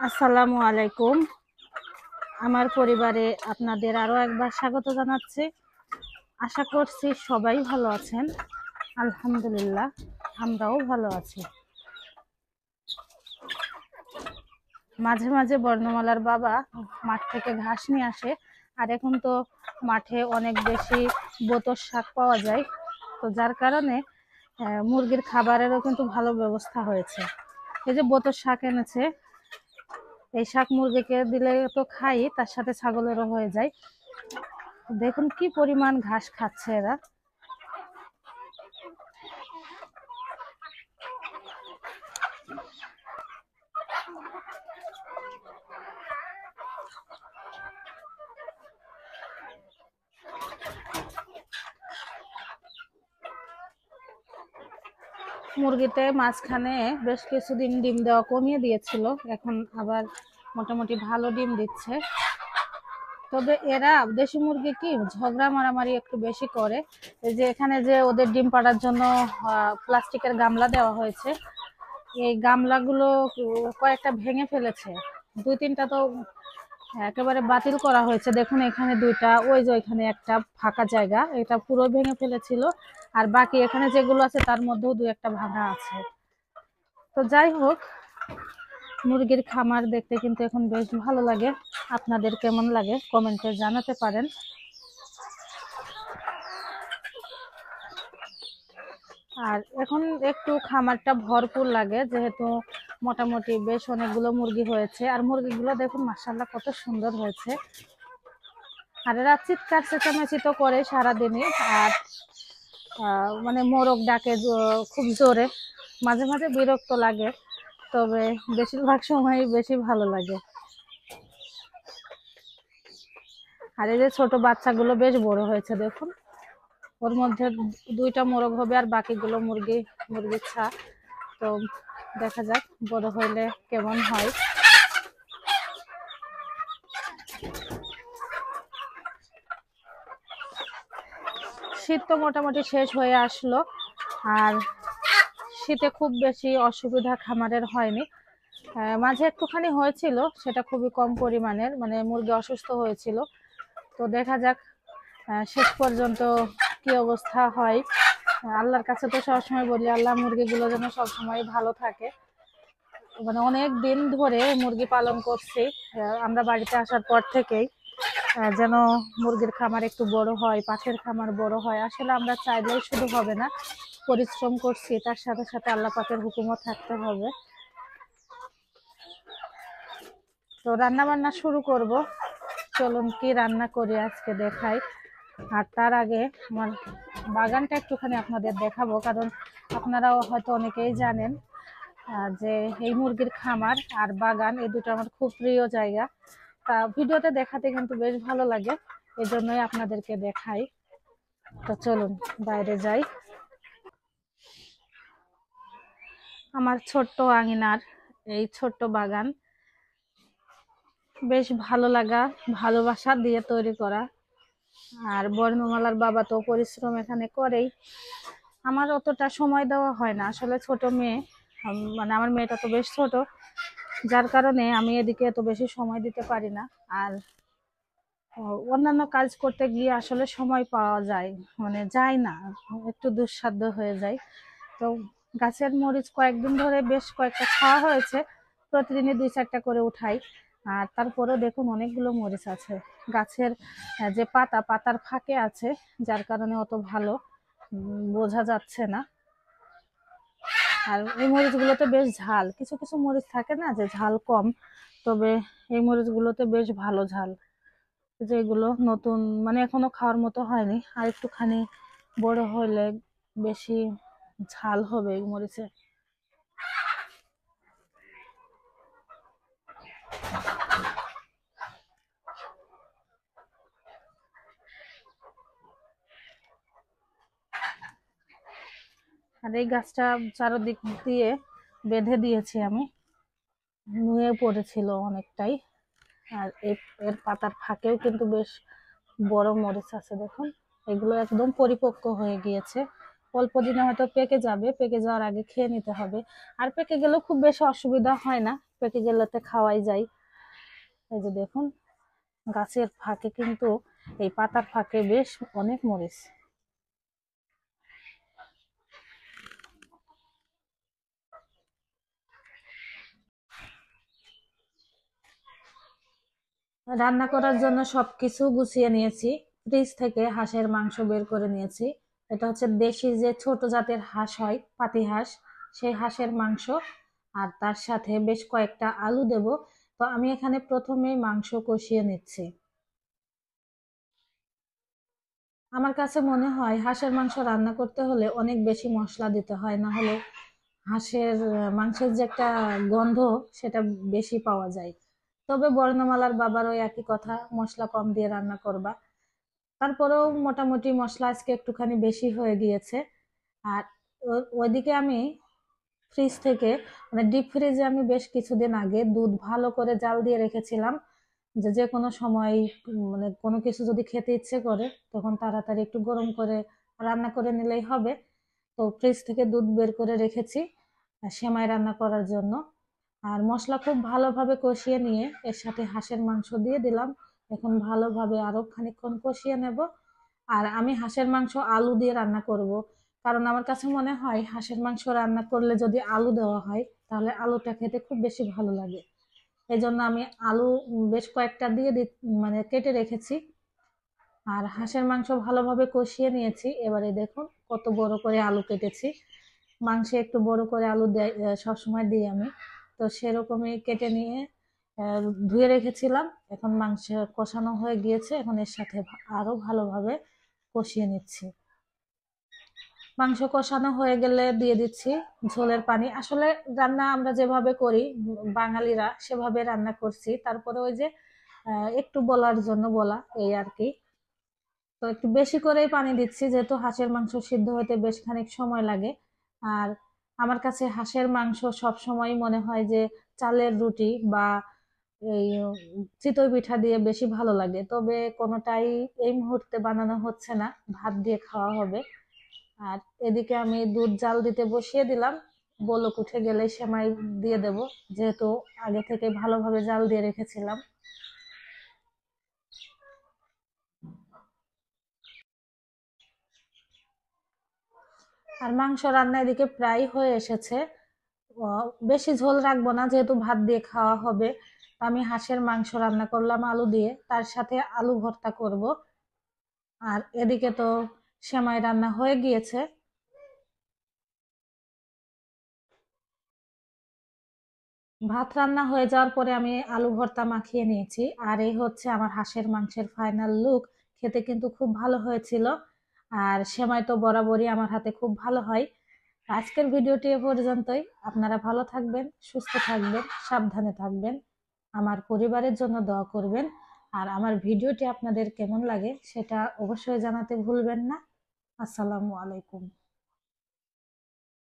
আসসালামু আলাইকুম। আমার পরিবারে আপনাদের আরো একবার স্বাগত জানাচ্ছি। আশা করছি সবাই ভালো আছেন। আলহামদুলিল্লাহ, আমরাও ভালো আছি। মাঝে মাঝে বর্ণমালার বাবা মাঠ থেকে ঘাস নিয়ে আসে, আর এখন তো মাঠে অনেক বেশি বোতর শাক পাওয়া যায়, তো যার কারণে মুরগির খাবারেরও কিন্তু ভালো ব্যবস্থা হয়েছে। এই যে বোতর শাক এনেছে, এই শাক মুরগিকে দিলে তো খাই, তার সাথে ছাগলেরও হয়ে যায়। দেখুন কি পরিমাণ ঘাস খাচ্ছে এরা। মুরগিতে মাঝখানে বেশ কিছুদিন ডিম দেওয়া কমিয়ে দিয়েছিল, এখন আবার মোটামুটি ভালো ডিম দিচ্ছে। তবে এরা দেশি মুরগি কি ঝগড়া মারামারি একটু বেশি করে। এই যে এখানে যে ওদের ডিম পাড়ার জন্য প্লাস্টিকের গামলা দেওয়া হয়েছে, এই গামলাগুলো কয়েকটা ভেঙে ফেলেছে। দুই তিনটা তো একেবারে বাতিল করা হয়েছে। দেখুন এখানে দুইটা, ওই যে এখানে একটা ফাঁকা জায়গা, এটা পুরো ভেঙে ফেলেছিল। আর বাকি এখানে যেগুলো আছে তার মধ্যেও দুই একটা ভাঙা আছে। তো যাই হোক, মুরগির খামার দেখতে কিন্তু এখন বেশ ভালো লাগে। আপনাদের কেমন লাগে কমেন্টে জানাতে পারেন। আর এখন একটু খামারটা ভরপুর লাগে, যেহেতু মোটামুটি বেশ অনেকগুলো মুরগি হয়েছে। আর মুরগিগুলো দেখুন মাশাআল্লাহ কত সুন্দর হয়েছে। আর এরা চিৎকার চেঁচামেচি তো করে সারাদিনই, আর মানে মোরগ ডাকে খুব জোরে। মাঝে মাঝে বিরক্ত লাগে, তবে বেশিরভাগ সময়ই বেশি ভালো লাগে। আর এই যে ছোট বাচ্চাগুলো বেশ বড় হয়েছে দেখুন, ওর মধ্যে দুইটা মোরগ হবে আর বাকিগুলো মুরগির ছা। তো দেখা যাক বড় হইলে কেমন হয়। শীত তো মোটামুটি শেষ হয়ে আসলো, আর শীতে খুব বেশি অসুবিধা খামারের হয়নি। মাঝে একটুখানি হয়েছিল, সেটা খুবই কম পরিমাণের, মানে মুরগি অসুস্থ হয়েছিল। তো দেখা যাক শেষ পর্যন্ত কি অবস্থা হয়। আল্লাহর কাছে তো সবসময় বলি, আল্লাহ মুরগিগুলো যেন সবসময় ভালো থাকে। মানে অনেক দিন ধরে মুরগি পালন করছি আমরা বাড়িতে আসার পর থেকেই, যেন মুরগির খামার একটু বড় হয়, পাখির খামার বড় হয়। আসলে আমরা চাইলেই শুধু হবে না, পরিশ্রম করছি, তার সাথে সাথে আল্লাহ পাকের হুকুমও থাকতে হবে। তো রান্না বান্না শুরু করব। চলুন কি রান্না করি আজকে দেখাই। আর তার আগে আমার বাগানটা একটুখানি আপনাদের দেখাবো, কারণ আপনারাও হয়তো অনেকেই জানেন যে এই মুরগির খামার আর বাগান এই দুটো আমার খুব প্রিয় জায়গা। তা ভিডিওতে দেখাতে কিন্তু বেশ ভালো লাগে, এই জন্যই আপনাদেরকে দেখাই। তো চলুন বাইরে যাই। আমার ছোট্ট আঙিনার এই ছোট্ট বাগান বেশ ভালো লাগা, ভালোবাসা দিয়ে তৈরি করা। আর বর্ণমালার বাবা তো পরিশ্রম এখানে করেই। আমার অতটা সময় দেওয়া হয় না, আসলে ছোট মেয়ে, মানে আমার মেয়েটা তো বেশ ছোট, যার কারণে আমি এদিকে এত বেশি সময় দিতে পারি না। আর অন্যান্য কাজ করতে গিয়ে আসলে সময় পাওয়া যায়, মানে যায় না, একটু দুঃসাধ্য হয়ে যায়। তো গাছের মরিচ কয়েকদিন ধরে বেশ কয়েকটা খাওয়া হয়েছে, প্রতিদিনই 2-4টা করে উঠাই। আর তারপরেও দেখুন অনেকগুলো মরিচ আছে গাছের। যে পাতার ফাঁকে আছে, যার কারণে অত ভালো বোঝা যাচ্ছে না। আর এই মরিচগুলোতে বেশ ঝাল, কিছু কিছু মরিচ থাকে না যে ঝাল কম, তবে এই মরিচগুলোতে বেশ ভালো ঝাল। যেগুলো নতুন, মানে এখনো খাওয়ার মতো হয়নি, আর একটুখানি বড় হলে বেশি ঝাল হবে এই মরিচে। আর এই গাছটা চারদিক দিয়ে বেঁধে দিয়েছি আমি, নুয়ে পড়েছিল অনেকটাই। আর এর পাতার ফাঁকেও কিন্তু বেশ বড় মরিচ আছে দেখুন, এগুলো একদম পরিপক্ক হয়ে গিয়েছে, অল্প দিনে হয়তো পেকে যাবে, পেকে যাওয়ার আগে খেয়ে নিতে হবে। আর পেকে গেলেও খুব বেশি অসুবিধা হয় না, পেকে গেলেতে খাওয়াই যায়। এই যে দেখুন, গাছের ফাঁকে কিন্তু, এই পাতার ফাঁকে বেশ অনেক মরিচ। রান্না করার জন্য সবকিছু গুছিয়ে নিয়েছি। ফ্রিজ থেকে হাঁসের মাংস বের করে নিয়েছি। এটা হচ্ছে দেশি যে ছোট জাতের হাঁস হয়, পাতি হাঁস, সেই হাঁসের মাংস। আর তার সাথে বেশ কয়েকটা আলু দেব। তো আমি এখানে প্রথমেই মাংস কষিয়ে নিচ্ছি। আমার কাছে মনে হয় হাঁসের মাংস রান্না করতে হলে অনেক বেশি মশলা দিতে হয়, না হলে হাঁসের মাংসের যে একটা গন্ধ, সেটা বেশি পাওয়া যায়। তবে বর্ণমালার বাবার ওই একই কথা, মশলা কম দিয়ে রান্না করবা। তারপরেও মোটামুটি মশলা আজকে একটুখানি বেশি হয়ে গিয়েছে। আর ওইদিকে আমি ফ্রিজ থেকে, মানে ডিপ ফ্রিজে আমি বেশ কিছুদিন আগে দুধ ভালো করে জাল দিয়ে রেখেছিলাম, যে যে কোনো সময় মানে কোনো কিছু যদি খেতে ইচ্ছে করে তখন তাড়াতাড়ি একটু গরম করে রান্না করে নিলেই হবে। তো ফ্রিজ থেকে দুধ বের করে রেখেছি সেমাই রান্না করার জন্য। আর মশলা খুব ভালোভাবে কষিয়ে নিয়ে এর সাথে হাঁসের মাংস দিয়ে দিলাম। এখন ভালোভাবে আরো খানিকক্ষণ কষিয়ে নেব। আর আমি হাঁসের মাংস আলু দিয়ে রান্না করব, কারণ আমার কাছে মনে হয় হাঁসের মাংস রান্না করলে যদি আলু দেওয়া হয় তাহলে আলুটা খেতে খুব বেশি ভালো লাগে। এই জন্য আমি আলু বেশ কয়েকটা দিয়ে মানে কেটে রেখেছি। আর হাঁসের মাংস ভালোভাবে কষিয়ে নিয়েছি। এবারে দেখুন কত বড় করে আলু কেটেছি। মাংসে একটু বড় করে আলু দেয় সবসময় দিই আমি, তো সেরকমই কেটে নিয়ে ধুয়ে রেখেছিলাম। এখন মাংস কষানো হয়ে গিয়েছে, এখন এর সাথে আরো ভালোভাবে কষিয়ে নিচ্ছি। মাংস কষানো হয়ে গেলে দিয়ে দিচ্ছি ঝোলের পানি। আসলে রান্না আমরা যেভাবে করি বাঙালিরা সেভাবে রান্না করছি, তারপরে ওই যে একটু বলার জন্য বলা, এই আর কি। তো একটু বেশি করেই পানি দিচ্ছি, যেহেতু হাঁসের মাংস সিদ্ধ হতে বেশ খানিক সময় লাগে। আর আমার কাছে হাঁসের মাংস সব সময় মনে হয় যে চালের রুটি বা এই চিতই পিঠা দিয়ে বেশি ভালো লাগে। তবে কোনোটাই এই মুহূর্তে বানানো হচ্ছে না, ভাত দিয়ে খাওয়া হবে। আর এদিকে আমি দুধ জাল দিতে বসিয়ে দিলাম, বলক উঠে গেলে সেমাই দিয়ে দেব, যেহেতু আগে থেকে ভালোভাবে জাল দিয়ে রেখেছিলাম। আর মাংস রান্না এদিকে প্রায় হয়ে এসেছে। বেশি ঝোল রাখবো না, যেহেতু ভাত দিয়ে খাওয়া হবে। আমি হাঁসের মাংস রান্না করলাম আলু দিয়ে, তার সাথে আলু ভর্তা করব। আর এদিকে তো সেমাই রান্না হয়ে গিয়েছে। ভাত রান্না হয়ে যাওয়ার পরে আমি আলু ভর্তা মাখিয়ে নিয়েছি। আর এই হচ্ছে আমার হাঁসের মাংসের ফাইনাল লুক। খেতে কিন্তু খুব ভালো হয়েছিল। আর সেমাই তো বরাবরই আমার হাতে খুব ভালো হয়। আজকের ভিডিওটি এ পর্যন্তই। আপনারা ভালো থাকবেন, সুস্থ থাকবেন, সাবধানে থাকবেন। আমার পরিবারের জন্য দোয়া করবেন। আর আমার ভিডিওটি আপনাদের কেমন লাগে সেটা অবশ্যই জানাতে ভুলবেন না। আসসালামু আলাইকুম।